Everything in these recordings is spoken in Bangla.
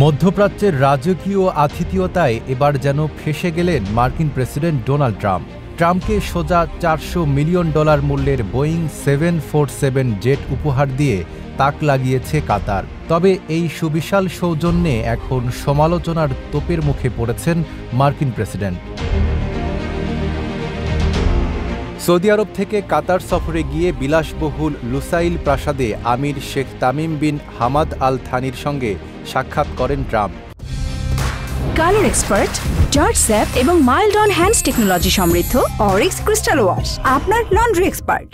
মধ্যপ্রাচ্যের রাজকীয় আতিথেয়তায় এবার যেন ফেঁসে গেলেন মার্কিন প্রেসিডেন্ট ডোনাল্ড ট্রাম্প। ট্রাম্পকে সোজা $400 মিলিয়ন মূল্যের বোয়িং 747 জেট উপহার দিয়ে তাক লাগিয়েছে কাতার। তবে এই সুবিশাল সৌজন্যে এখন সমালোচনার তোপের মুখে পড়েছেন মার্কিন প্রেসিডেন্ট। সৌদি আরব থেকে কাতার সফরে গিয়ে বিলাসবহুল লুসাইল প্রাসাদে আমির Sheikh Tamim bin Hamad Al থানির সঙ্গে সাক্ষাৎ করেন ট্রাম্প। কালার এক্সপার্ট, জর্জ স্যাপ এবং মাইল্ড অন হ্যান্ডস টেকনোলজি সমৃদ্ধ অরিক্স ক্রিস্টাল ওয়াশ আপনার লন্ড্রি এক্সপার্ট।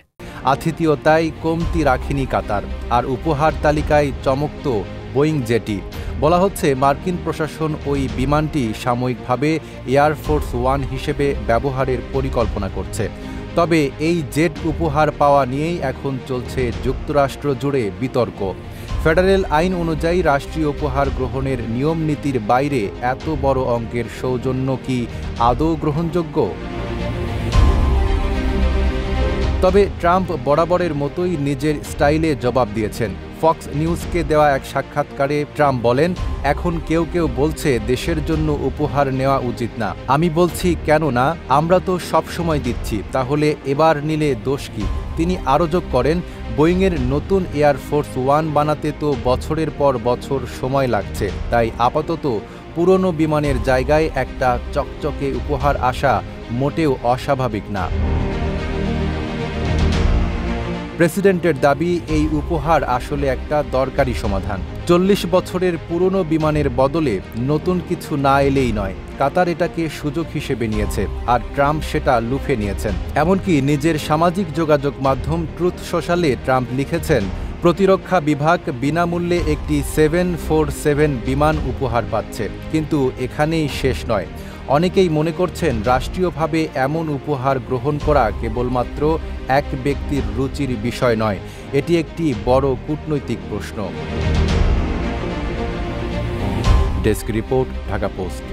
আতিথেয়তায় কমতি রাখেনি কাতার, আর উপহার তালিকায় চমকত বোয়িং জেটি। বলা হচ্ছে মার্কিন প্রশাসন ওই বিমানটি সাময়িকভাবে এয়ারফোর্স ওয়ান হিসেবে ব্যবহারের পরিকল্পনা করছে। তবে এই জেট উপহার পাওয়া নিয়েই এখন চলছে যুক্তরাষ্ট্র জুড়ে বিতর্ক। ফেডারেল আইন অনুযায়ী রাষ্ট্রীয় উপহার গ্রহণের নিয়ম নীতির বাইরে এত বড় অঙ্কের সৌজন্য কি আদৌ গ্রহণযোগ্য? তবে ট্রাম্প বরাবরের মতোই নিজের স্টাইলে জবাব দিয়েছেন। ফক্স নিউজকে দেওয়া এক সাক্ষাৎকারে ট্রাম্প বলেন, এখন কেউ কেউ বলছে দেশের জন্য উপহার নেওয়া উচিত না। আমি বলছি কেন না, আমরা তো সবসময় দিচ্ছি, তাহলে এবার নিলে দোষ কি? তিনি আরও যোগ করেন, বোয়িংয়ের নতুন এয়ারফোর্স ওয়ান বানাতে তো বছরের পর বছর সময় লাগছে, তাই আপাতত পুরনো বিমানের জায়গায় একটা চকচকে উপহার আসা মোটেও অস্বাভাবিক না। প্রেসিডেন্টের দাবি, এই উপহার আসলে একটা দরকারি সমাধান। 40 বছরের পুরনো বিমানের বদলে নতুন কিছু না এলেই নয়। কাতার এটাকে সুযোগ হিসেবে নিয়েছে, আর ট্রাম্প সেটা লুফে নিয়েছেন। এমনকি নিজের সামাজিক যোগাযোগ মাধ্যম ট্রুথ সোশ্যালে ট্রাম্প লিখেছেন, প্রতিরক্ষা বিভাগ বিনামূল্যে একটি 747 বিমান উপহার পাচ্ছে। কিন্তু এখানেই শেষ নয়। অনেকেই মনে করছেন রাষ্ট্রীয়ভাবে এমন উপহার গ্রহণ করা কেবলমাত্র এক ব্যক্তির রুচির বিষয় নয়, এটি একটি বড় কূটনৈতিক প্রশ্ন। Desk report, Dhaka post.